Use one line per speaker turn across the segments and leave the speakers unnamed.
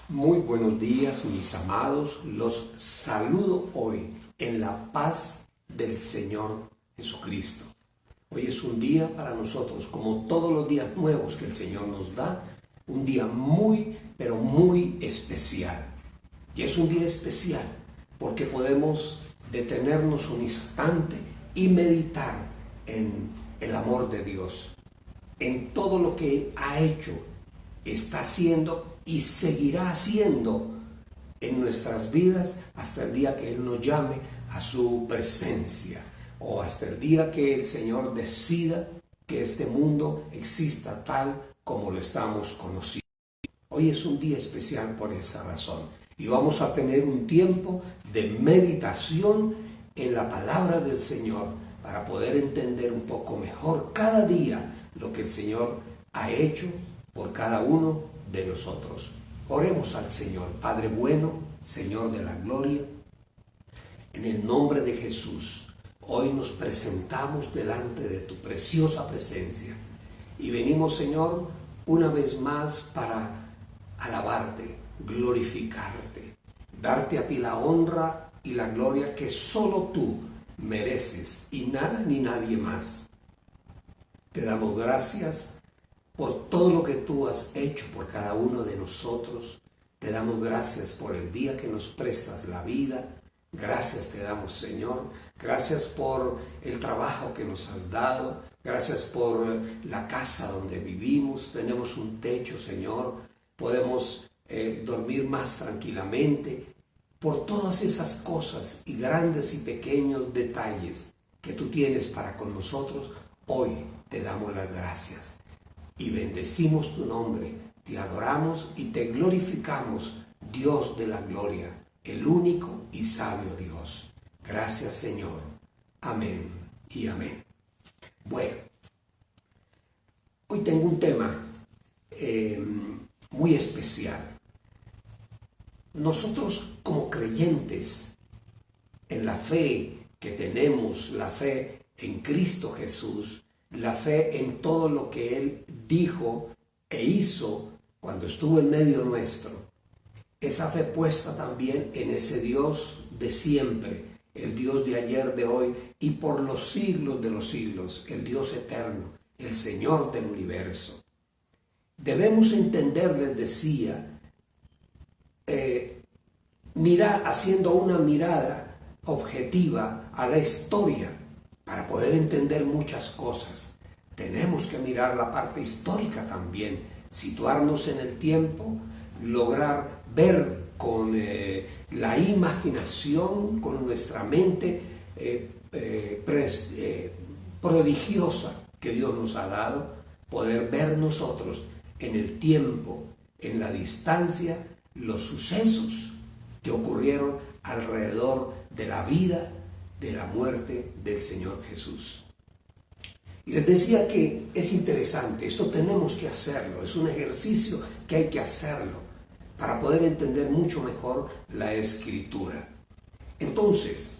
Muy buenos días, mis amados. Los saludo hoy en la paz del Señor Jesucristo. Hoy es un día para nosotros, como todos los días nuevos que el Señor nos da, un día muy, pero muy especial. Y es un día especial porque podemos detenernos un instante y meditar en el amor de Dios, en todo lo que Él ha hecho, está haciendo y seguirá haciendo en nuestras vidas hasta el día que Él nos llame a su presencia o hasta el día que el Señor decida que este mundo exista tal como lo estamos conociendo. Hoy es un día especial por esa razón y vamos a tener un tiempo de meditación en la palabra del Señor para poder entender un poco mejor cada día lo que el Señor ha hecho por cada uno de nosotros. Oremos al Señor. Padre bueno, Señor de la gloria, en el nombre de Jesús, hoy nos presentamos delante de tu preciosa presencia y venimos, Señor, una vez más para alabarte, glorificarte, darte a ti la honra y la gloria que solo tú mereces y nada ni nadie más. Te damos gracias por todo lo que tú has hecho por cada uno de nosotros. Te damos gracias por el día que nos prestas la vida. Gracias te damos, Señor. Gracias por el trabajo que nos has dado. Gracias por la casa donde vivimos. Tenemos un techo, Señor. Podemos dormir más tranquilamente. Por todas esas cosas y grandes y pequeños detalles que tú tienes para con nosotros, hoy te damos las gracias. Y bendecimos tu nombre, te adoramos y te glorificamos, Dios de la gloria, el único y sabio Dios. Gracias, Señor. Amén y amén. Bueno, hoy tengo un tema muy especial. Nosotros como creyentes en la fe que tenemos, la fe en Cristo Jesús, la fe en todo lo que Él dijo e hizo cuando estuvo en medio nuestro. Esa fe puesta también en ese Dios de siempre, el Dios de ayer, de hoy y por los siglos de los siglos, el Dios eterno, el Señor del universo. Debemos entender, les decía, haciendo una mirada objetiva a la historia, para poder entender muchas cosas. Tenemos que mirar la parte histórica también, situarnos en el tiempo, lograr ver con la imaginación, con nuestra mente prodigiosa que Dios nos ha dado, poder ver nosotros en el tiempo, en la distancia, los sucesos que ocurrieron alrededor de la vida, de la muerte del Señor Jesús. Y les decía que es interesante, esto tenemos que hacerlo, es un ejercicio que hay que hacerlo para poder entender mucho mejor la Escritura. Entonces,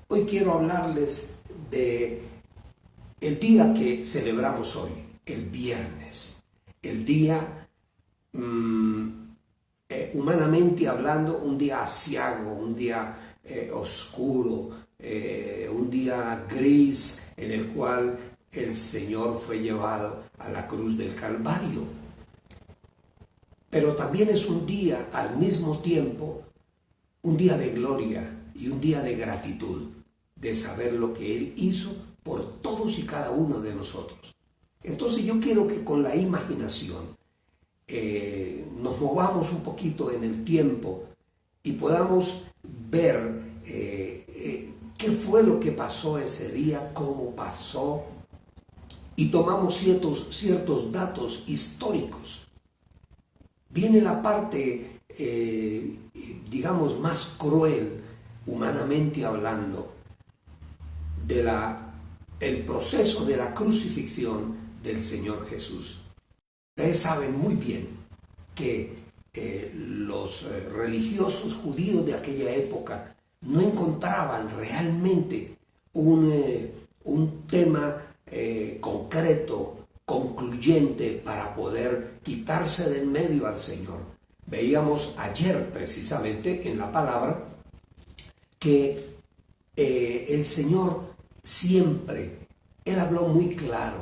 hoy quiero hablarles de el día que celebramos hoy, el viernes, el día, humanamente hablando, un día aciago, un día oscuro, un día gris en el cual el Señor fue llevado a la cruz del Calvario. Pero también es un día, al mismo tiempo, un día de gloria y un día de gratitud, de saber lo que Él hizo por todos y cada uno de nosotros. Entonces yo quiero que con la imaginación nos movamos un poquito en el tiempo y podamos ver qué fue lo que pasó ese día, cómo pasó, y tomamos ciertos datos históricos. Viene la parte, digamos, más cruel, humanamente hablando, el proceso de la crucifixión del Señor Jesús. Ustedes saben muy bien que los religiosos judíos de aquella época no encontraban realmente un tema concreto, concluyente para poder quitarse de en medio al Señor. Veíamos ayer precisamente en la palabra que el Señor siempre, Él habló muy claro,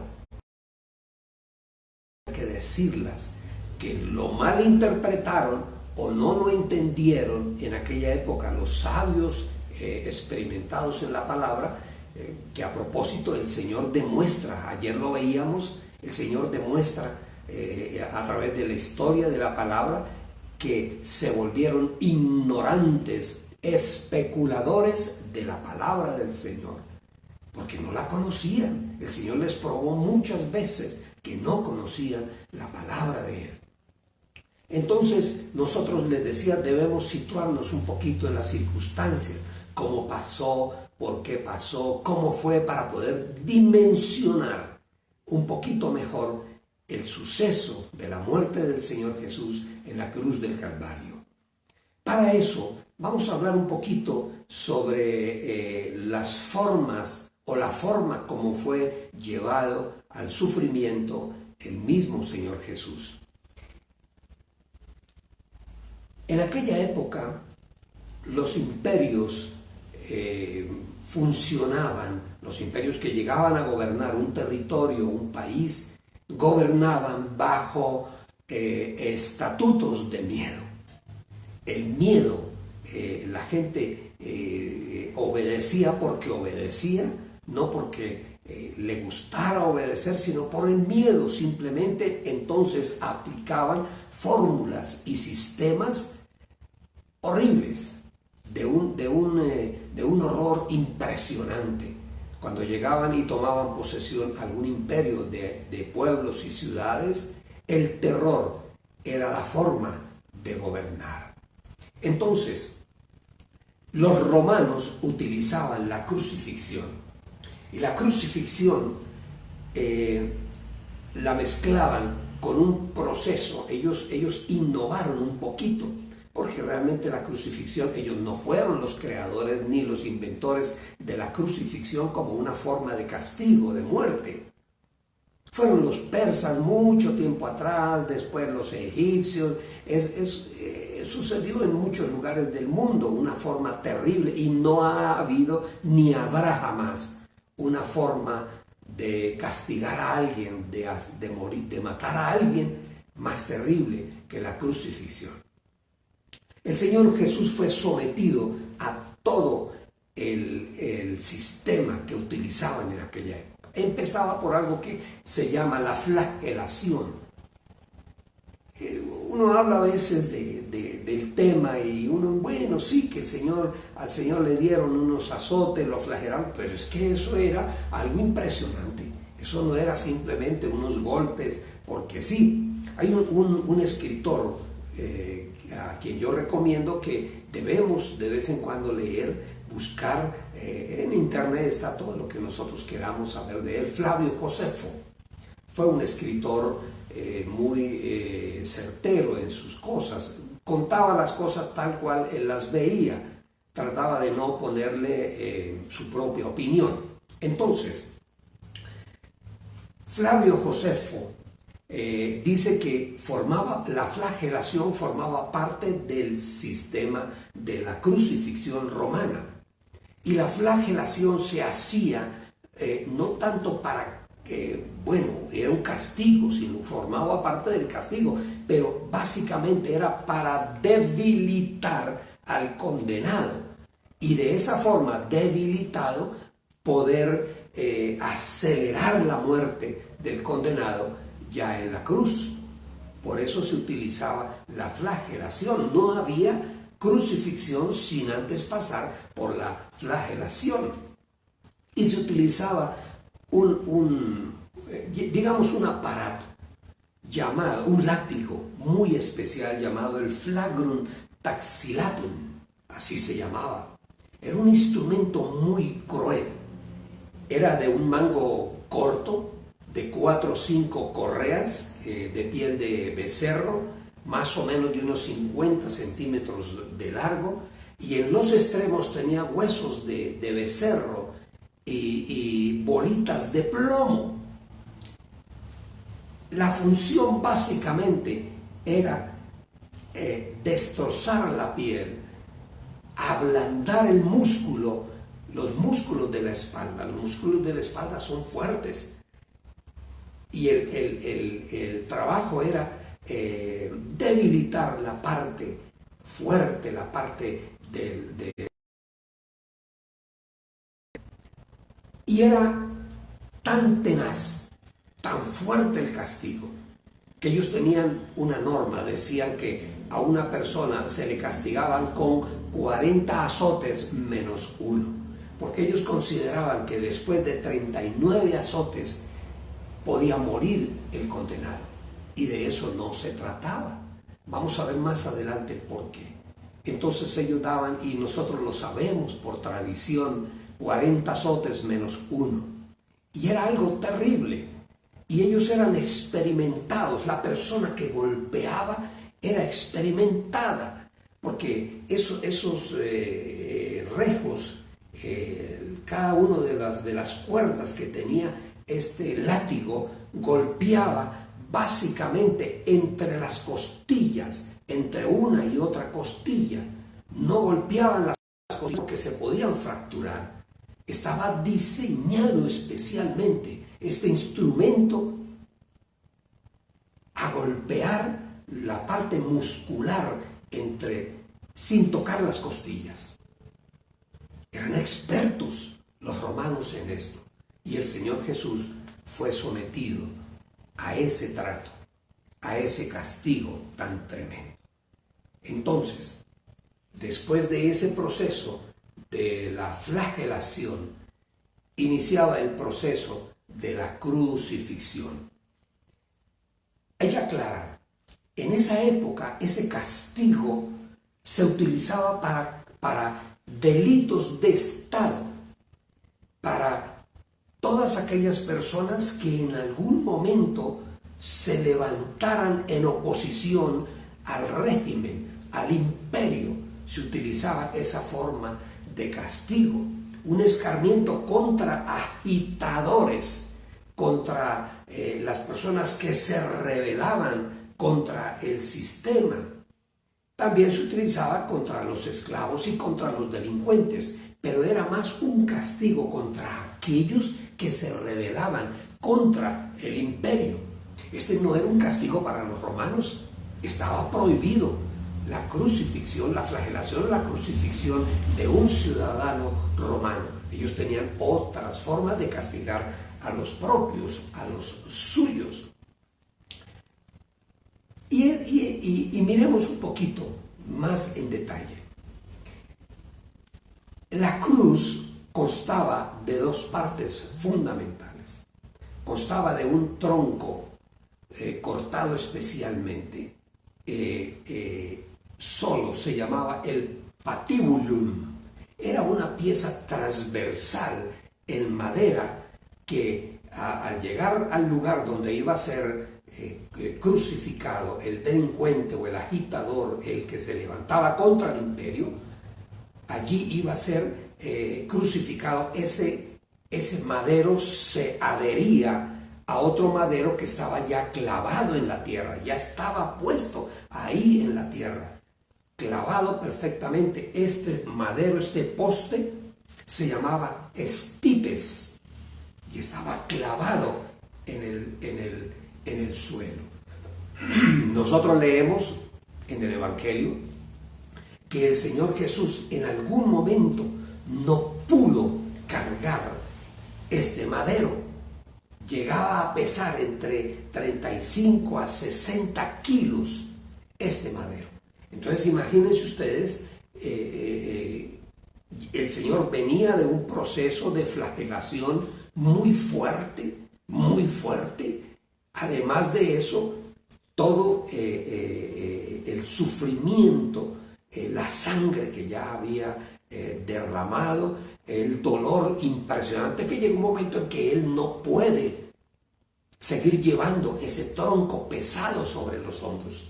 hay que decirlas, que lo malinterpretaron o no lo entendieron en aquella época los sabios experimentados en la palabra, que a propósito el Señor demuestra, ayer lo veíamos, el Señor demuestra a través de la historia de la palabra que se volvieron ignorantes, especuladores de la palabra del Señor, porque no la conocían. El Señor les probó muchas veces que no conocían la palabra de Él. Entonces nosotros, les decía, debemos situarnos un poquito en las circunstancias, cómo pasó, por qué pasó, cómo fue, para poder dimensionar un poquito mejor el suceso de la muerte del Señor Jesús en la cruz del Calvario. Para eso vamos a hablar un poquito sobre las formas o la forma como fue llevado al sufrimiento el mismo Señor Jesús. En aquella época los imperios funcionaban, los imperios que llegaban a gobernar un territorio, un país, gobernaban bajo estatutos de miedo. El miedo, la gente obedecía porque obedecía, no porque le gustara obedecer, sino por el miedo. Simplemente entonces aplicaban fórmulas y sistemas horribles, de un horror impresionante. Cuando llegaban y tomaban posesión algún imperio de pueblos y ciudades, el terror era la forma de gobernar. Entonces, los romanos utilizaban la crucifixión, y la crucifixión la mezclaban con un proceso. Ellos innovaron un poquito, porque realmente la crucifixión, ellos no fueron los creadores ni los inventores de la crucifixión como una forma de castigo, de muerte. Fueron los persas mucho tiempo atrás, después los egipcios. Sucedió en muchos lugares del mundo, una forma terrible, y no ha habido ni habrá jamás una forma de castigar a alguien, de morir, de matar a alguien más terrible que la crucifixión. El Señor Jesús fue sometido a todo el sistema que utilizaban en aquella época. Empezaba por algo que se llama la flagelación. Uno habla a veces del tema y uno, bueno, sí, que al Señor le dieron unos azotes, lo flagelaron, pero es que eso era algo impresionante. Eso no era simplemente unos golpes, porque sí. Hay un escritor a quien yo recomiendo que debemos de vez en cuando leer, buscar. En internet está todo lo que nosotros queramos saber de él. Flavio Josefo fue un escritor muy certero en sus cosas. Contaba las cosas tal cual él las veía, trataba de no ponerle su propia opinión. Entonces, Flavio Josefo dice que la flagelación formaba parte del sistema de la crucifixión romana, y la flagelación se hacía no tanto para era un castigo, sino formaba parte del castigo, pero básicamente era para debilitar al condenado, y de esa forma, debilitado, poder acelerar la muerte del condenado ya en la cruz. Por eso se utilizaba la flagelación. No había crucifixión sin antes pasar por la flagelación, y se utilizaba digamos un aparato llamado, un látigo muy especial llamado el flagrum taxilatum, así se llamaba. Era un instrumento muy cruel, era de un mango corto, de 4 o 5 correas de piel de becerro, más o menos de unos 50 centímetros de largo, y en los extremos tenía huesos de becerro y bolitas de plomo. La función básicamente era destrozar la piel, ablandar el músculo, los músculos de la espalda. Los músculos de la espalda son fuertes. Y el trabajo era debilitar la parte fuerte, la parte y era tan tenaz, tan fuerte el castigo, que ellos tenían una norma. Decían que a una persona se le castigaban con 40 azotes menos uno, porque ellos consideraban que después de 39 azotes podía morir el condenado, y de eso no se trataba. Vamos a ver más adelante por qué. Entonces ellos daban, y nosotros lo sabemos por tradición, 40 azotes menos uno, y era algo terrible, y ellos eran experimentados. La persona que golpeaba era experimentada, porque esos rejos, cada una de las cuerdas que tenía este látigo, golpeaba básicamente entre las costillas, entre una y otra costilla. No golpeaban las costillas porque se podían fracturar. Estaba diseñado especialmente este instrumento a golpear la parte muscular sin tocar las costillas. Eran expertos los romanos en esto, y el Señor Jesús fue sometido a ese trato, a ese castigo tan tremendo. Entonces, después de ese proceso de la flagelación, iniciaba el proceso de la crucifixión. Hay que aclarar, en esa época ese castigo se utilizaba para delitos de Estado, para todas aquellas personas que en algún momento se levantaran en oposición al régimen, al imperio. Se utilizaba esa forma de castigo, un escarmiento contra agitadores, contra las personas que se rebelaban contra el sistema. También se utilizaba contra los esclavos y contra los delincuentes, pero era más un castigo contra aquellos que se rebelaban contra el imperio. Este no era un castigo para los romanos, estaba prohibido la crucifixión, la flagelación, la crucifixión de un ciudadano romano. Ellos tenían otras formas de castigar a los propios, a los suyos. Y miremos un poquito más en detalle. La cruz constaba de dos partes fundamentales. Constaba de un tronco cortado especialmente, solo se llamaba el patibulum. Era una pieza transversal en madera que al llegar al lugar donde iba a ser crucificado el delincuente o el agitador, el que se levantaba contra el imperio, allí iba a ser crucificado. Ese madero se adhería a otro madero que estaba ya clavado en la tierra, ya estaba puesto ahí en la tierra, clavado perfectamente. Este madero, este poste, se llamaba estipes y estaba clavado en el suelo. Nosotros leemos en el Evangelio que el Señor Jesús en algún momento no pudo cargar este madero. Llegaba a pesar entre 35 a 60 kilos este madero. Entonces imagínense ustedes, el Señor venía de un proceso de flagelación muy fuerte, muy fuerte. Además de eso, todo el sufrimiento, la sangre que ya había derramado, el dolor impresionante, que llega un momento en que él no puede seguir llevando ese tronco pesado sobre los hombros.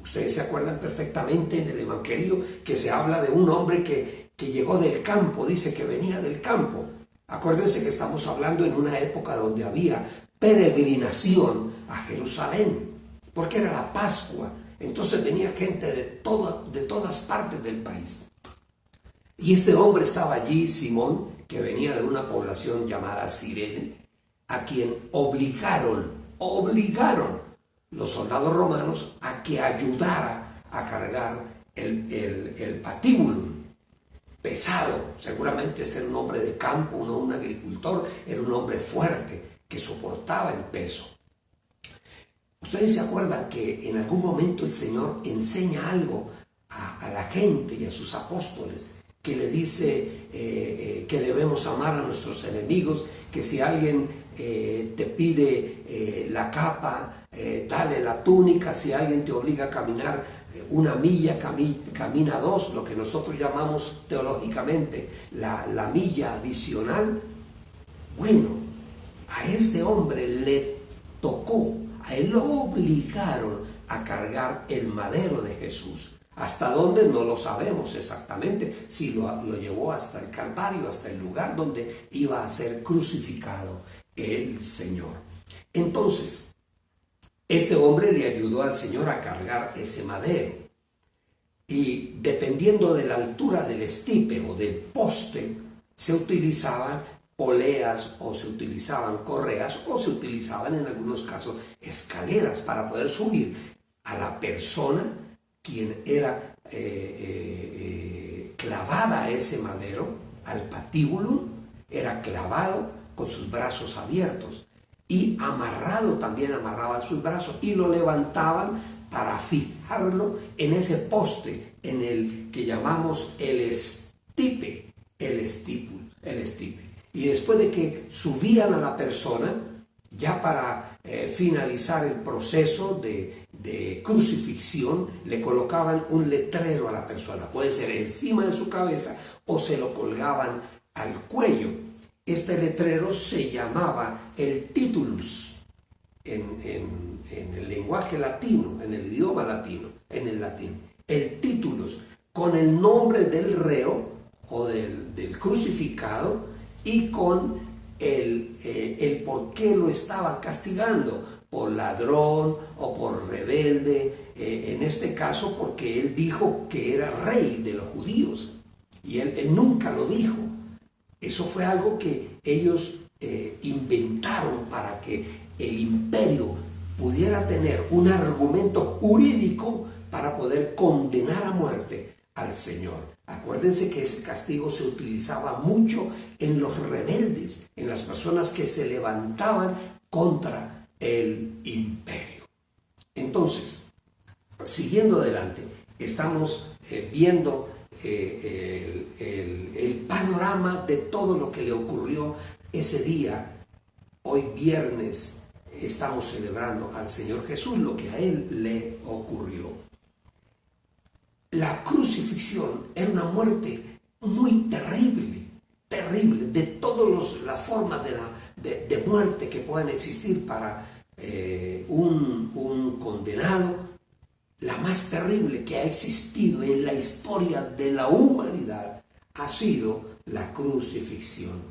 Ustedes se acuerdan perfectamente en el Evangelio que se habla de un hombre que llegó del campo, dice que venía del campo. Acuérdense que estamos hablando en una época donde había peregrinación a Jerusalén, porque era la Pascua, Entonces venía gente de todas partes del país. Y este hombre estaba allí, Simón, que venía de una población llamada Cirene, a quien obligaron los soldados romanos a que ayudara a cargar el patíbulo pesado. Seguramente este era un hombre de campo, un agricultor, era un hombre fuerte que soportaba el peso. Ustedes se acuerdan que en algún momento el Señor enseña algo a la gente y a sus apóstoles, que le dice que debemos amar a nuestros enemigos, que si alguien te pide la capa, dale la túnica, si alguien te obliga a caminar una milla, camina dos, lo que nosotros llamamos teológicamente la milla adicional. Bueno, a este hombre le tocó, a él lo obligaron a cargar el madero de Jesús. ¿Hasta dónde? No lo sabemos exactamente, si lo llevó hasta el Calvario, hasta el lugar donde iba a ser crucificado el Señor. Entonces, este hombre le ayudó al Señor a cargar ese madero. Y dependiendo de la altura del estipe o del poste, se utilizaban poleas o se utilizaban correas o se utilizaban en algunos casos escaleras para poder subir a la persona quien era clavada a ese madero, al patíbulo, era clavado con sus brazos abiertos y amarrado, también amarraba sus brazos y lo levantaban para fijarlo en ese poste en el que llamamos el estipe. Y después de que subían a la persona, ya para finalizar el proceso de crucifixión, le colocaban un letrero a la persona, puede ser encima de su cabeza o se lo colgaban al cuello. Este letrero se llamaba el titulus en el lenguaje latino, en el idioma latino, en el latín. El titulus, con el nombre del reo o del crucificado y con el por qué lo estaban castigando, por ladrón o por rebelde, en este caso porque él dijo que era rey de los judíos y él nunca lo dijo. Eso fue algo que ellos inventaron para que el imperio pudiera tener un argumento jurídico para poder condenar a muerte al Señor. Acuérdense que ese castigo se utilizaba mucho en los rebeldes, en las personas que se levantaban contra el imperio. Entonces, siguiendo adelante, estamos viendo el panorama de todo lo que le ocurrió ese día. Hoy viernes estamos celebrando al Señor Jesús, lo que a Él le ocurrió. La crucifixión era una muerte muy terrible, de todas las formas de muerte que pueden existir para un condenado. La más terrible que ha existido en la historia de la humanidad ha sido la crucifixión.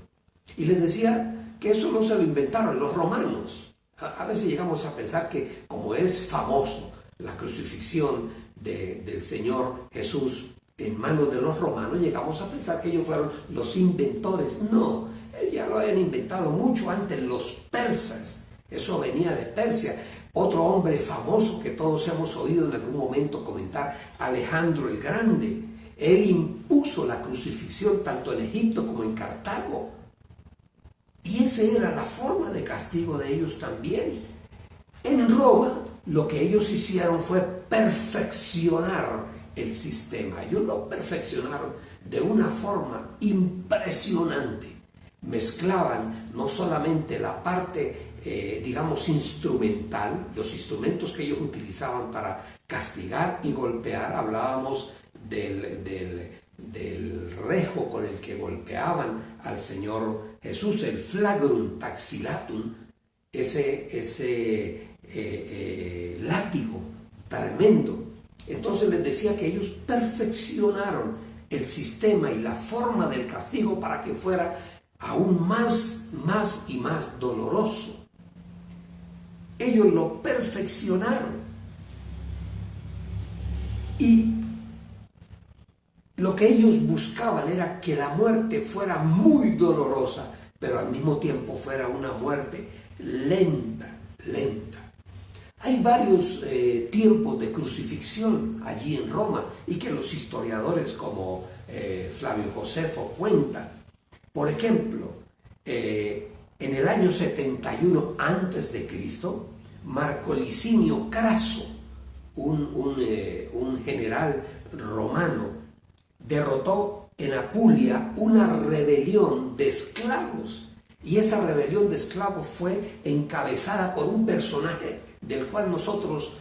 Y les decía que eso no se lo inventaron los romanos. A veces llegamos a pensar que como es famoso la crucifixión del Señor Jesús en manos de los romanos, llegamos a pensar que ellos fueron los inventores. No, ya lo habían inventado mucho antes los persas. Eso venía de Persia. Otro hombre famoso que todos hemos oído en algún momento comentar, Alejandro el Grande. Él impuso la crucifixión tanto en Egipto como en Cartago. Y esa era la forma de castigo de ellos también. En Roma, lo que ellos hicieron fue perfeccionar el sistema. Ellos lo perfeccionaron de una forma impresionante. Mezclaban no solamente la parte, digamos, instrumental, los instrumentos que ellos utilizaban para castigar y golpear. Hablábamos del rejo con el que golpeaban al Señor Jesús, el flagrum taxilatum, ese látigo tremendo. Entonces les decía que ellos perfeccionaron el sistema y la forma del castigo para que fuera aún más y más doloroso. Ellos lo perfeccionaron. Y lo que ellos buscaban era que la muerte fuera muy dolorosa, pero al mismo tiempo fuera una muerte lenta, lenta. Hay varios tiempos de crucifixión allí en Roma y que los historiadores como Flavio Josefo cuentan. Por ejemplo, en el año 71 a.C., Marco Licinio Craso, un general romano, derrotó en Apulia una rebelión de esclavos. Y esa rebelión de esclavos fue encabezada por un personaje del cual nosotros,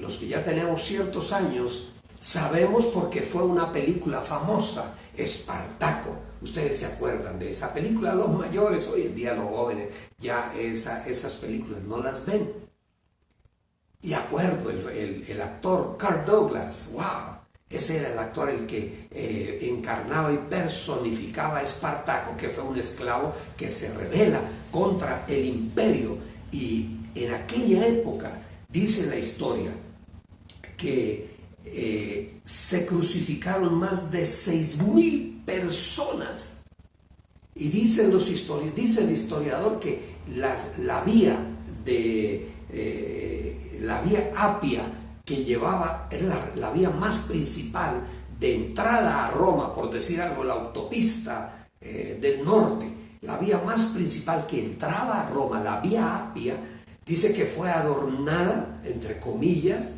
los que ya tenemos ciertos años, sabemos porque fue una película famosa, Espartaco. Ustedes se acuerdan de esa película, los mayores, hoy en día los jóvenes ya esas películas no las ven. Y acuerdo, el actor Kirk Douglas, wow, ese era el actor el que encarnaba y personificaba a Espartaco, que fue un esclavo que se rebela contra el imperio. Y en aquella época, dice la historia, que se crucificaron más de 6,000 personas. Y dice el historiador que la vía Apia, que llevaba, era la vía más principal de entrada a Roma, por decir algo, la autopista del norte, la vía más principal que entraba a Roma, la vía Apia, dice que fue adornada, entre comillas,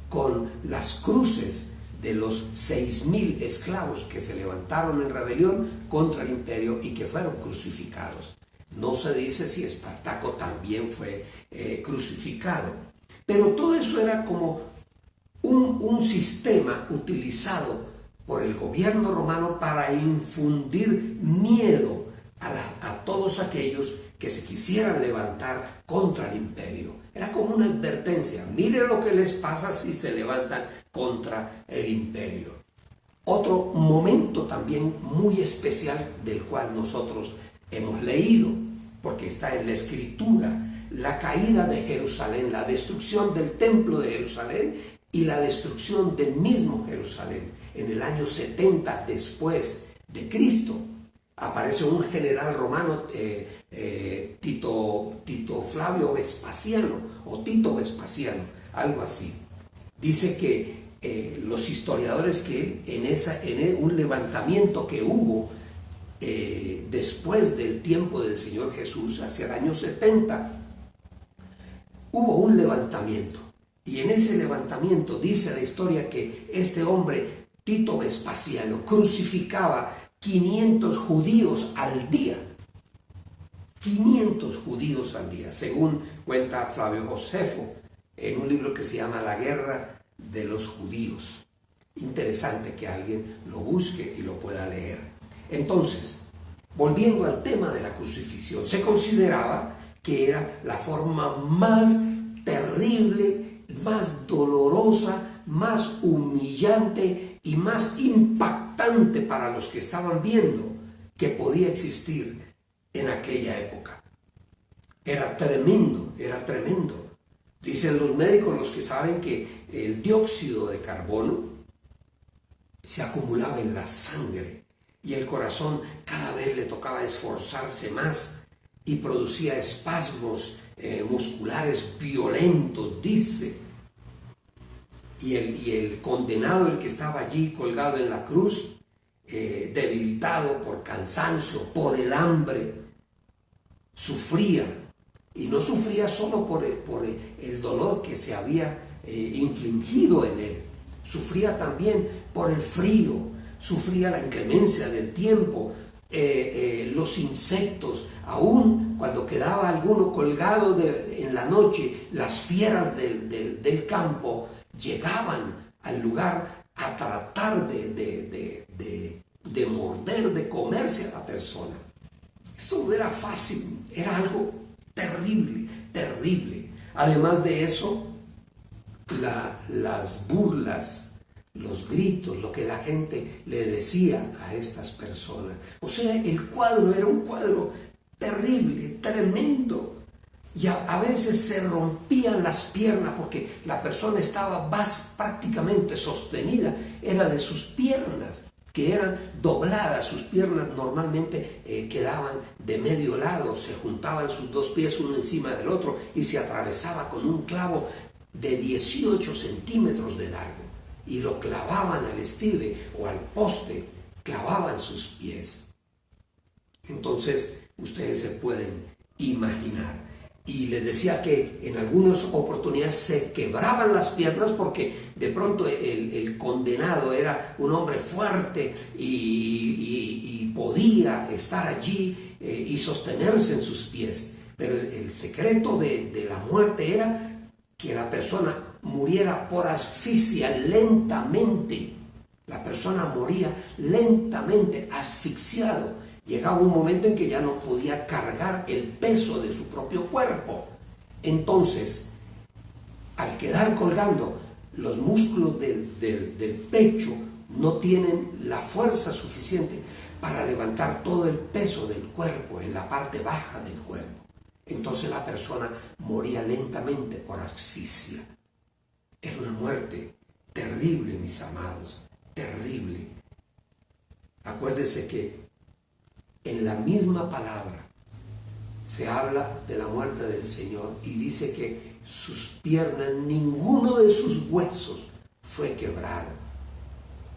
con las cruces de los 6,000 esclavos que se levantaron en rebelión contra el imperio y que fueron crucificados. No se dice si Espartaco también fue crucificado, pero todo eso era como un sistema utilizado por el gobierno romano para infundir miedo a todos aquellos que se quisieran levantar contra el imperio. Era como una advertencia: miren lo que les pasa si se levantan contra el imperio. Otro momento también muy especial del cual nosotros hemos leído, porque está en la Escritura, la caída de Jerusalén, la destrucción del templo de Jerusalén y la destrucción del mismo Jerusalén. En el año 70 después de Cristo aparece un general romano, Tito Flavio Vespasiano, o Tito Vespasiano, algo así. Dice que los historiadores que en un levantamiento que hubo después del tiempo del Señor Jesús, hacia el año 70, hubo un levantamiento. Y en ese levantamiento dice la historia que este hombre, Tito Vespasiano, crucificaba 500 judíos al día. 500 judíos al día, según cuenta Flavio Josefo en un libro que se llama La Guerra de los Judíos. Interesante que alguien lo busque y lo pueda leer. Entonces, volviendo al tema de la crucifixión, se consideraba que era la forma más terrible, más dolorosa, más humillante y más impactante para los que estaban viendo que podía existir en aquella época. Era tremendo, era tremendo. Dicen los médicos, los que saben, que el dióxido de carbono se acumulaba en la sangre y el corazón cada vez le tocaba esforzarse más y producía espasmos musculares violentos, dice. Y el condenado, el que estaba allí colgado en la cruz, debilitado por cansancio, por el hambre, sufría. Y no sufría solo por el dolor que se había infligido en él. Sufría también por el frío, sufría la inclemencia del tiempo, los insectos. Aún cuando quedaba alguno colgado en la noche, las fieras del campo llegaban al lugar a tratar de morder, de comerse a la persona. Esto no era fácil, era algo terrible, terrible. Además de eso, las burlas, los gritos, lo que la gente le decía a estas personas. O sea, el cuadro era un cuadro terrible, tremendo. Y a veces se rompían las piernas porque la persona estaba prácticamente sostenida, era de sus piernas, que eran dobladas. Sus piernas normalmente quedaban de medio lado, se juntaban sus dos pies uno encima del otro y se atravesaba con un clavo de 18 centímetros de largo y lo clavaban al estribe o al poste, clavaban sus pies. Entonces ustedes se pueden imaginar. Y les decía que en algunas oportunidades se quebraban las piernas porque de pronto el condenado era un hombre fuerte y podía estar allí y sostenerse en sus pies. Pero el secreto de la muerte era que la persona muriera por asfixia lentamente. La persona moría lentamente, asfixiado. Llegaba un momento en que ya no podía cargar el peso de su propio cuerpo. Entonces, al quedar colgando, los músculos del pecho no tienen la fuerza suficiente para levantar todo el peso del cuerpo en la parte baja del cuerpo. Entonces la persona moría lentamente por asfixia. Era una muerte terrible, mis amados, terrible. Acuérdense que en la misma palabra se habla de la muerte del Señor y dice que sus piernas, ninguno de sus huesos fue quebrado.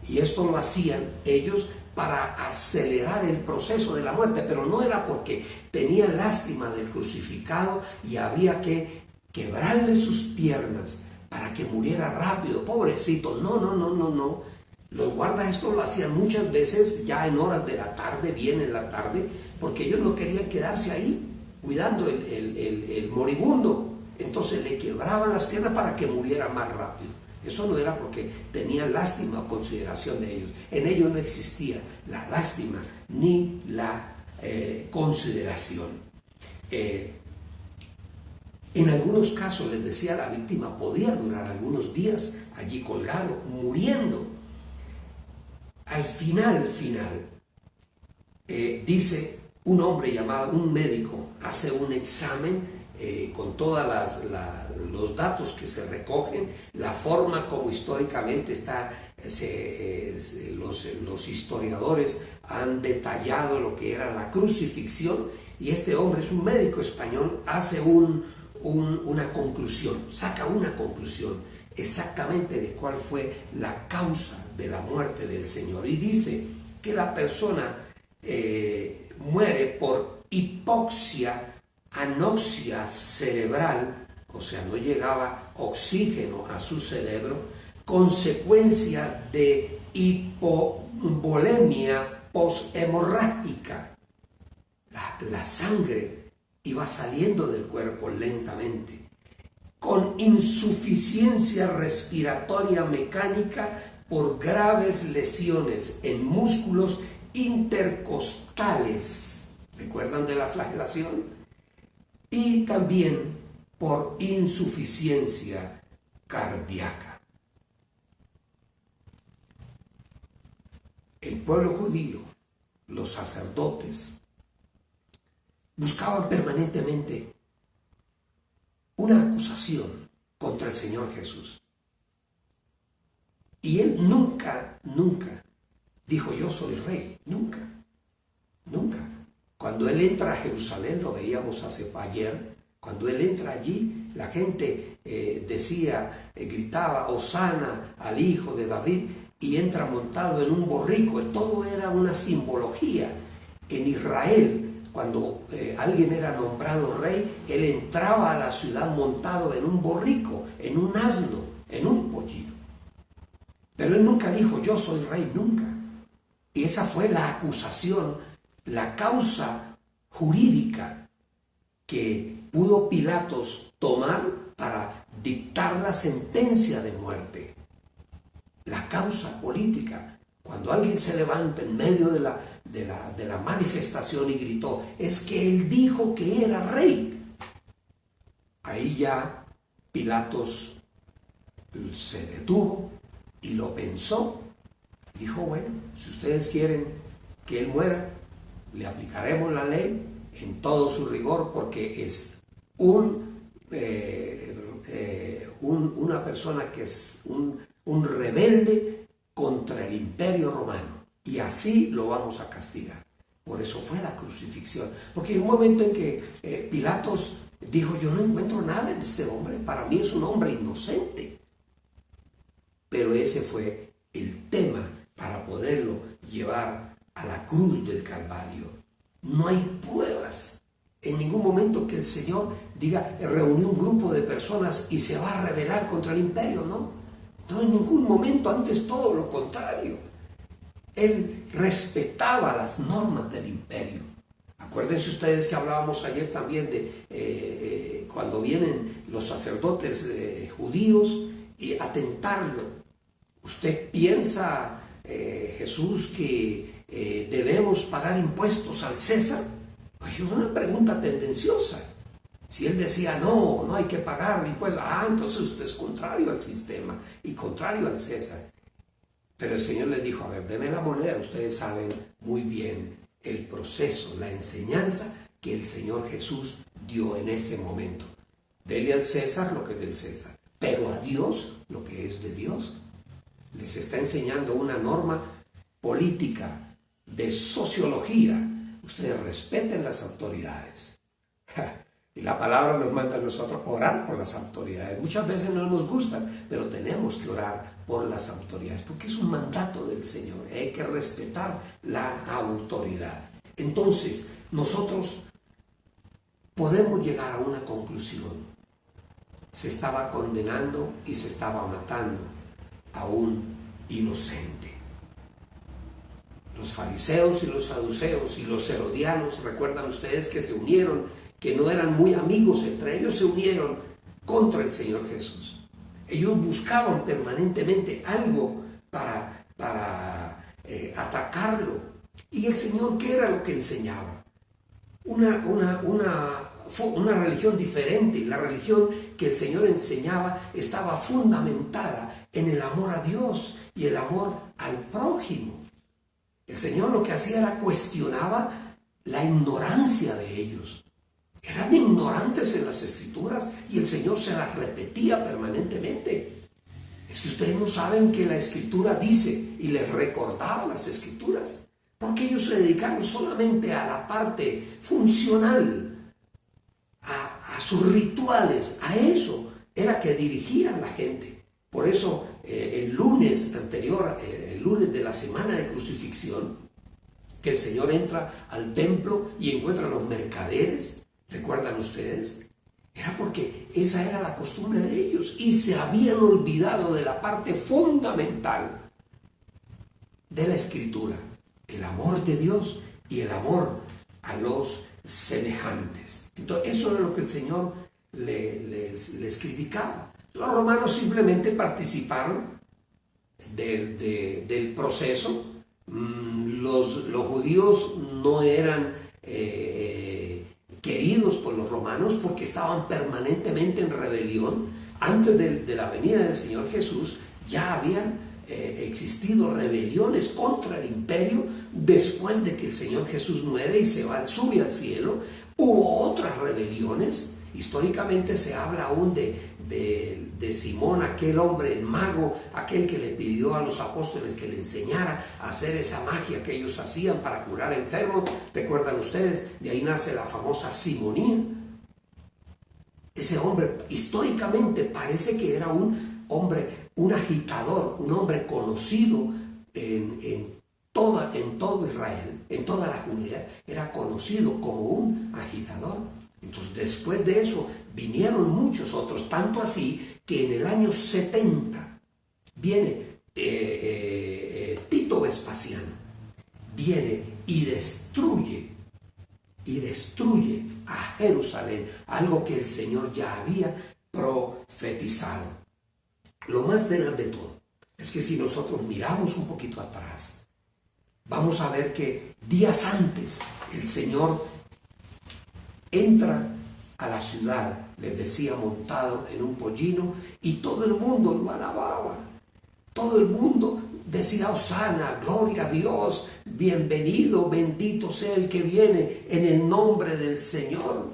Y esto lo hacían ellos para acelerar el proceso de la muerte, pero no era porque tenían lástima del crucificado y había que quebrarle sus piernas para que muriera rápido, pobrecito. No. Los guardas esto lo hacían muchas veces ya en horas de la tarde, bien en la tarde, porque ellos no querían quedarse ahí cuidando el moribundo. Entonces le quebraban las piernas para que muriera más rápido. Eso no era porque tenían lástima o consideración de ellos. En ellos no existía la lástima ni la consideración. En algunos casos, les decía, la víctima podía durar algunos días allí colgado, muriendo. Al final, dice un hombre llamado, un médico, hace un examen con todos los datos que se recogen, la forma como históricamente está, los historiadores han detallado lo que era la crucifixión, y este hombre es un médico español, hace una conclusión, saca una conclusión exactamente de cuál fue la causa de la muerte del Señor, y dice que la persona muere por hipoxia, anoxia cerebral, o sea, no llegaba oxígeno a su cerebro, consecuencia de hipovolemia poshemorrágica. La sangre iba saliendo del cuerpo lentamente, con insuficiencia respiratoria mecánica por graves lesiones en músculos intercostales. ¿Recuerdan de la flagelación? Y también por insuficiencia cardíaca. El pueblo judío, los sacerdotes, buscaban permanentemente una acusación contra el Señor Jesús. Y él nunca dijo yo soy rey, nunca. Cuando él entra a Jerusalén, lo veíamos ayer, cuando él entra allí, la gente gritaba, Hosana al hijo de David, y entra montado en un borrico. Todo era una simbología. En Israel, cuando alguien era nombrado rey, él entraba a la ciudad montado en un borrico, en un asno, en un pollino. Pero él nunca dijo yo soy rey, nunca. Y esa fue la acusación, la causa jurídica que pudo Pilatos tomar para dictar la sentencia de muerte. La causa política. Cuando alguien se levanta en medio de la manifestación y gritó, es que él dijo que era rey. Ahí ya Pilatos se detuvo y lo pensó. Dijo, bueno, si ustedes quieren que él muera, le aplicaremos la ley en todo su rigor, porque es una persona que es un rebelde contra el imperio romano. Y así lo vamos a castigar. Por eso fue la crucifixión. Porque hay un momento en que Pilatos dijo, yo no encuentro nada en este hombre. Para mí es un hombre inocente. Pero ese fue el tema para poderlo llevar a la cruz del Calvario. No hay pruebas en ningún momento que el Señor diga, reunió un grupo de personas y se va a rebelar contra el imperio. No en ningún momento, antes todo lo contrario. Él respetaba las normas del imperio. Acuérdense ustedes que hablábamos ayer también de cuando vienen los sacerdotes judíos y a tentarlo. ¿Usted piensa, Jesús, que debemos pagar impuestos al César? Es una pregunta tendenciosa. Si él decía, no hay que pagar impuestos, entonces usted es contrario al sistema y contrario al César. Pero el Señor les dijo, a ver, deme la moneda, ustedes saben muy bien el proceso, la enseñanza que el Señor Jesús dio en ese momento. Dele al César lo que es del César, pero a Dios lo que es de Dios. Les está enseñando una norma política, de sociología. Ustedes respeten las autoridades. Y la palabra nos manda a nosotros orar por las autoridades. Muchas veces no nos gustan, pero tenemos que orar por las autoridades, porque es un mandato del Señor. Hay que respetar la autoridad. Entonces, nosotros podemos llegar a una conclusión. Se estaba condenando y se estaba matando a un inocente. Los fariseos y los saduceos y los herodianos, recuerdan ustedes que se unieron, que no eran muy amigos entre ellos, se unieron contra el Señor Jesús. Ellos buscaban permanentemente algo para atacarlo. Y el Señor, ¿qué era lo que enseñaba? Una religión diferente. La religión que el Señor enseñaba estaba fundamentada en el amor a Dios y el amor al prójimo. El Señor lo que hacía era cuestionaba la ignorancia de ellos. Eran ignorantes en las Escrituras y el Señor se las repetía permanentemente. Es que ustedes no saben que la Escritura dice, y les recordaba las Escrituras, porque ellos se dedicaron solamente a la parte funcional, a sus rituales, a eso era que dirigían la gente. Por eso el lunes anterior, el lunes de la semana de crucifixión, que el Señor entra al templo y encuentra a los mercaderes, ¿recuerdan ustedes? Era porque esa era la costumbre de ellos y se habían olvidado de la parte fundamental de la Escritura, el amor de Dios y el amor a los semejantes. Entonces, eso era lo que el Señor les criticaba. Los romanos simplemente participaron del proceso. Los judíos no eran queridos por los romanos porque estaban permanentemente en rebelión. Antes de la venida del Señor Jesús ya habían existido rebeliones contra el imperio. Después de que el Señor Jesús muere y sube al cielo, hubo otras rebeliones. Históricamente se habla aún de Simón, aquel hombre, el mago, aquel que le pidió a los apóstoles que le enseñara a hacer esa magia que ellos hacían para curar enfermos. ¿Recuerdan ustedes? De ahí nace la famosa simonía. Ese hombre históricamente parece que era un hombre, un agitador, un hombre conocido en todo Israel, en toda la Judea, era conocido como un agitador. Entonces, después de eso vinieron muchos otros, tanto así que en el año 70 viene Tito Vespasiano, viene y destruye a Jerusalén, algo que el Señor ya había profetizado. Lo más tenaz de todo es que si nosotros miramos un poquito atrás, vamos a ver que días antes el Señor entra a la ciudad, les decía, montado en un pollino, y todo el mundo lo alababa. Todo el mundo decía, Hosana, gloria a Dios, bienvenido, bendito sea el que viene en el nombre del Señor.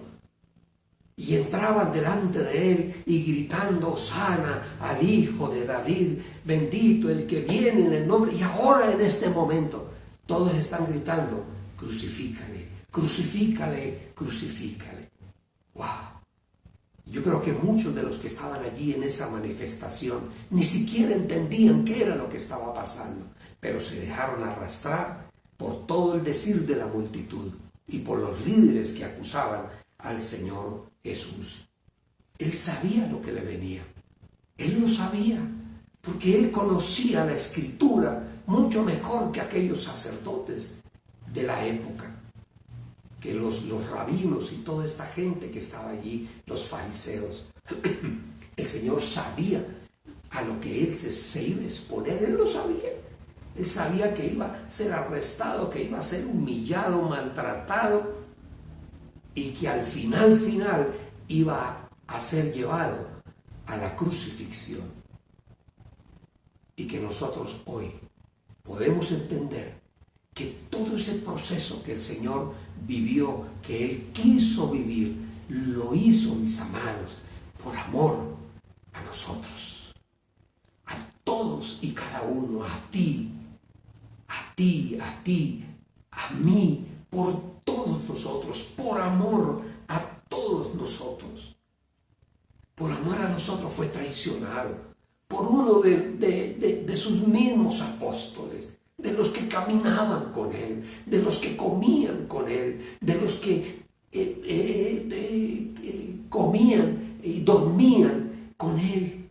y entraban delante de él y gritando: Hosana al Hijo de David, bendito el que viene en el nombre. Y ahora, en este momento, todos están gritando: crucifícale, crucifícale, crucifícale. ¡Wow! Yo creo que muchos de los que estaban allí en esa manifestación ni siquiera entendían qué era lo que estaba pasando, pero se dejaron arrastrar por todo el decir de la multitud y por los líderes que acusaban al Señor Jesús. Él sabía lo que le venía. Él lo sabía, porque él conocía la Escritura mucho mejor que aquellos sacerdotes de la época, que los rabinos y toda esta gente que estaba allí, los fariseos. El Señor sabía a lo que él se iba a exponer. Él lo sabía. Él sabía que iba a ser arrestado, que iba a ser humillado, maltratado, y que al final iba a ser llevado a la crucifixión. Y que nosotros hoy podemos entender que todo ese proceso que el Señor vivió, que Él quiso vivir, lo hizo, mis amados, por amor a nosotros, a todos y cada uno, a ti, a mí, por todos nosotros, por amor a todos nosotros. Por amor a nosotros fue traicionado por uno de sus mismos apóstoles, de los que caminaban con él, de los que comían con él, de los que comían y dormían con él,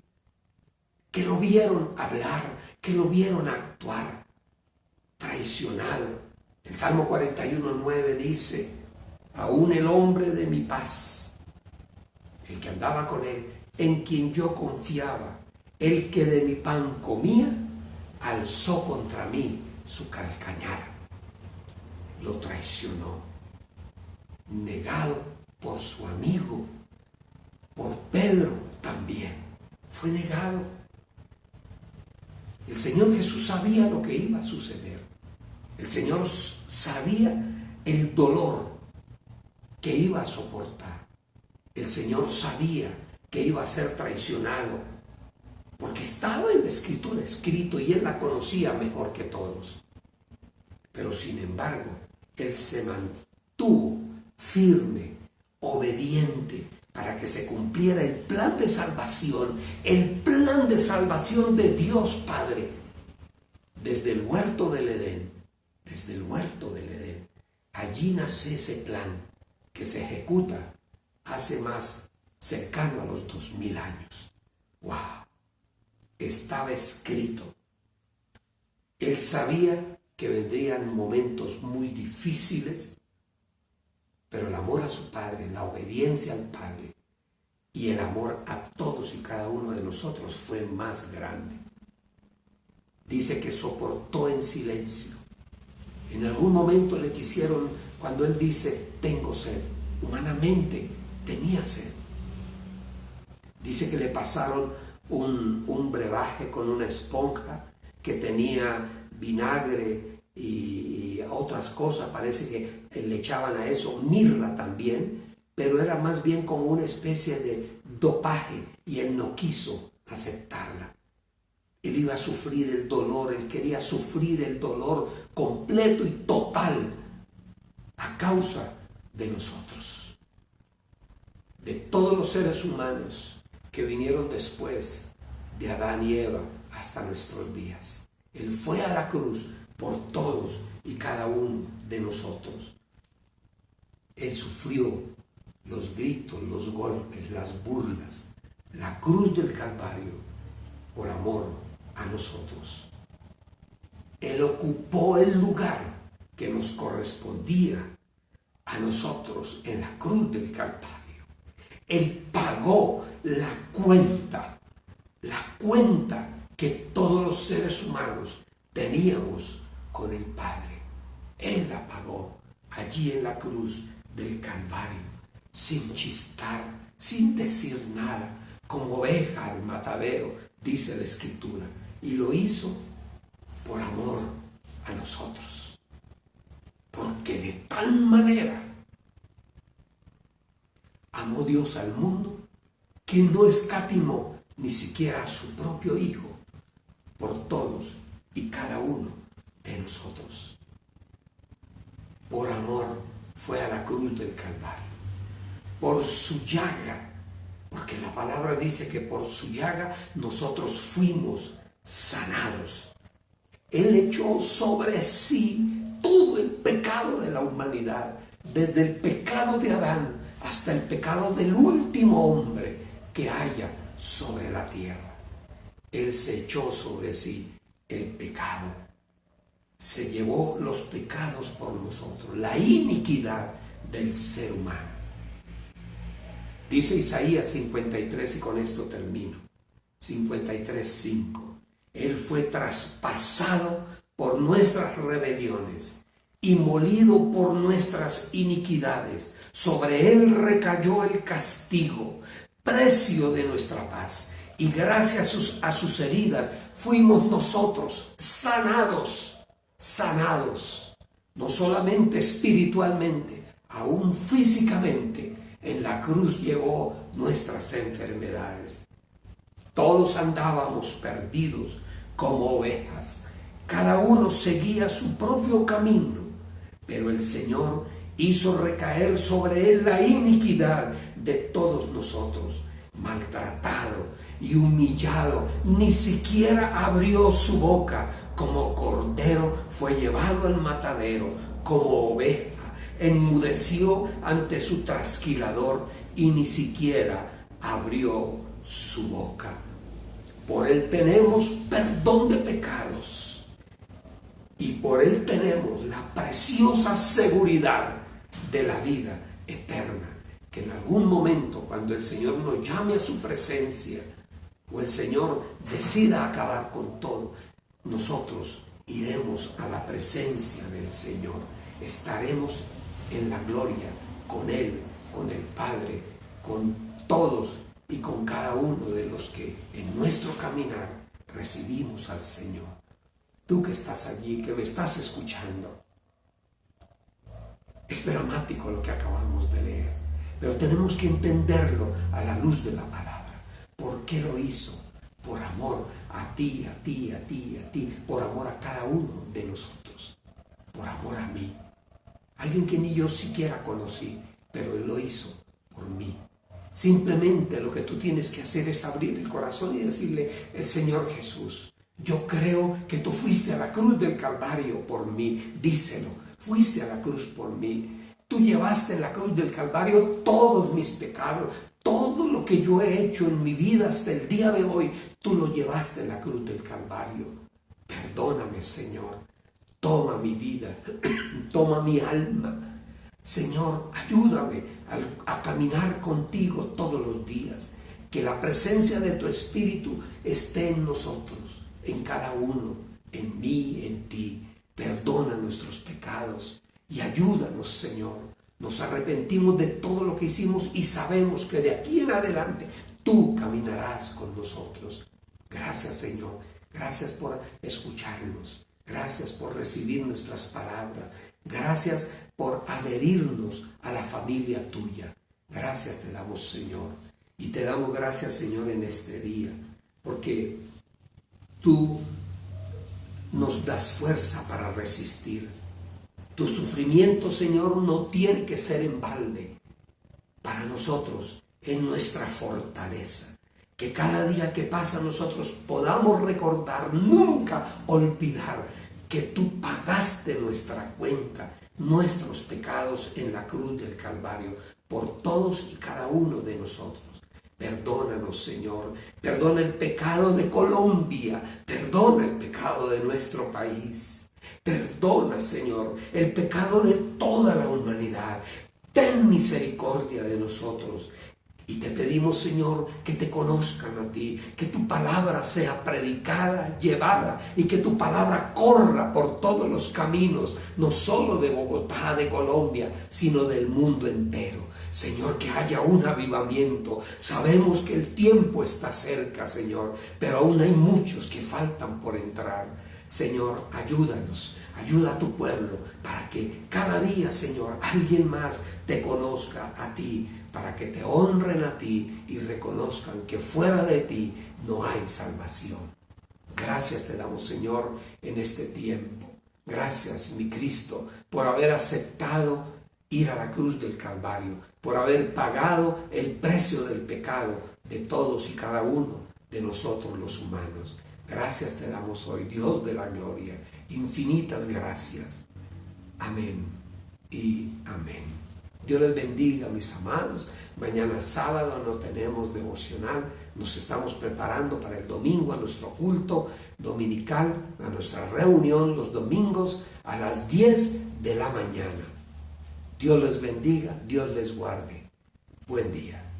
que lo vieron hablar, que lo vieron actuar. Traicionado. El Salmo 41:9 dice: aún el hombre de mi paz, el que andaba con él, en quien yo confiaba, el que de mi pan comía, alzó contra mí su calcañar. Lo traicionó, negado por su amigo, por Pedro también. Fue negado. El Señor Jesús sabía lo que iba a suceder. El Señor sabía el dolor que iba a soportar. El Señor sabía que iba a ser traicionado, porque estaba en la Escritura escrito y Él la conocía mejor que todos. Pero sin embargo, Él se mantuvo firme, obediente, para que se cumpliera el plan de salvación de Dios Padre, desde el huerto del Edén. Desde el huerto del Edén. Allí nace ese plan que se ejecuta hace más cercano a los 2000 años. ¡Wow! Estaba escrito. Él sabía que vendrían momentos muy difíciles, pero el amor a su Padre, la obediencia al Padre y el amor a todos y cada uno de nosotros fue más grande. Dice que soportó en silencio. En algún momento le quisieron, cuando él dice: tengo sed, humanamente tenía sed. Dice que le pasaron un brebaje con una esponja que tenía vinagre y otras cosas. Parece que le echaban a eso mirra también, pero era más bien como una especie de dopaje, y él no quiso aceptarla. Él iba a sufrir el dolor, él quería sufrir el dolor completo y total a causa de nosotros, de todos los seres humanos que vinieron después de Adán y Eva hasta nuestros días. Él fue a la cruz por todos y cada uno de nosotros. Él sufrió los gritos, los golpes, las burlas, la cruz del Calvario por amor a nosotros. Él ocupó el lugar que nos correspondía a nosotros en la cruz del Calvario. Él pagó la cuenta que todos los seres humanos teníamos con el Padre. Él la pagó allí en la cruz del Calvario, sin chistar, sin decir nada, como oveja al matadero, dice la Escritura. Y lo hizo por amor a nosotros. Porque de tal manera amó Dios Dios al mundo que no escatimó ni siquiera a su propio Hijo por todos y cada uno de nosotros. Por amor fue a la cruz del Calvario. Por su llaga, porque la palabra dice que por su llaga nosotros fuimos sanados. Él echó sobre sí todo el pecado de la humanidad, desde el pecado de Adán hasta el pecado del último hombre que haya sobre la tierra. Él se echó sobre sí el pecado. Se llevó los pecados por nosotros, la iniquidad del ser humano. Dice Isaías 53, y con esto termino, 53:5. Él fue traspasado por nuestras rebeliones y molido por nuestras iniquidades. Sobre él recayó el castigo, precio de nuestra paz, y gracias a sus heridas fuimos nosotros sanados, no solamente espiritualmente, aún físicamente. En la cruz llevó nuestras enfermedades. Todos andábamos perdidos como ovejas. Cada uno seguía su propio camino, pero el Señor hizo recaer sobre él la iniquidad de todos nosotros. Maltratado y humillado, ni siquiera abrió su boca. Como cordero fue llevado al matadero, como oveja enmudeció ante su trasquilador y ni siquiera abrió su boca. Por él tenemos perdón de pecados y por él tenemos la preciosa seguridad de la vida eterna, que en algún momento, cuando el Señor nos llame a su presencia o el Señor decida acabar con todo, nosotros iremos a la presencia del Señor. Estaremos en la gloria con Él, con el Padre, con todos y con cada uno de los que en nuestro caminar recibimos al Señor. Tú que estás allí, que me estás escuchando, es dramático lo que acabamos de leer, pero tenemos que entenderlo a la luz de la palabra. ¿Por qué lo hizo? Por amor a ti, a ti, a ti, a ti, por amor a cada uno de nosotros, por amor a mí. Alguien que ni yo siquiera conocí, pero Él lo hizo por mí. Simplemente lo que tú tienes que hacer es abrir el corazón y decirle: el Señor Jesús, yo creo que tú fuiste a la cruz del Calvario por mí. Díselo, fuiste a la cruz por mí. Tú llevaste en la cruz del Calvario todos mis pecados, todo lo que yo he hecho en mi vida hasta el día de hoy, tú lo llevaste en la cruz del Calvario. Perdóname, Señor. Toma mi vida, toma mi alma. Señor, ayúdame a caminar contigo todos los días. Que la presencia de tu Espíritu esté en nosotros, en cada uno, en mí, en ti. Perdona nuestros pecados y ayúdanos, Señor. Nos arrepentimos de todo lo que hicimos y sabemos que de aquí en adelante tú caminarás con nosotros. Gracias, Señor. Gracias por escucharnos. Gracias por recibir nuestras palabras. Gracias por adherirnos a la familia tuya. Gracias te damos, Señor. Y te damos gracias, Señor, en este día, porque tú nos das fuerza para resistir. Tu sufrimiento, Señor, no tiene que ser en balde. Para nosotros es nuestra fortaleza. Que cada día que pasa nosotros podamos recordar, nunca olvidar que tú pagaste nuestra cuenta, nuestros pecados en la cruz del Calvario, por todos y cada uno de nosotros. Perdónanos, Señor. Perdona el pecado de Colombia. Perdona el pecado de nuestro país. Perdona, Señor, el pecado de toda la humanidad. Ten misericordia de nosotros. Y te pedimos, Señor, que te conozcan a ti, que tu palabra sea predicada, llevada, y que tu palabra corra por todos los caminos, no solo de Bogotá, de Colombia, sino del mundo entero. Señor, que haya un avivamiento. Sabemos que el tiempo está cerca, Señor, pero aún hay muchos que faltan por entrar. Señor, ayúdanos, ayuda a tu pueblo para que cada día, Señor, alguien más te conozca a ti para que te honren a ti y reconozcan que fuera de ti no hay salvación. Gracias te damos, Señor, en este tiempo. Gracias, mi Cristo, por haber aceptado ir a la cruz del Calvario, por haber pagado el precio del pecado de todos y cada uno de nosotros los humanos. Gracias te damos hoy, Dios de la gloria. Infinitas gracias. Amén y amén. Dios les bendiga, mis amados. Mañana sábado no tenemos devocional. Nos estamos preparando para el domingo, a nuestro culto dominical, a nuestra reunión los domingos a las 10 de la mañana. Dios les bendiga, Dios les guarde. Buen día.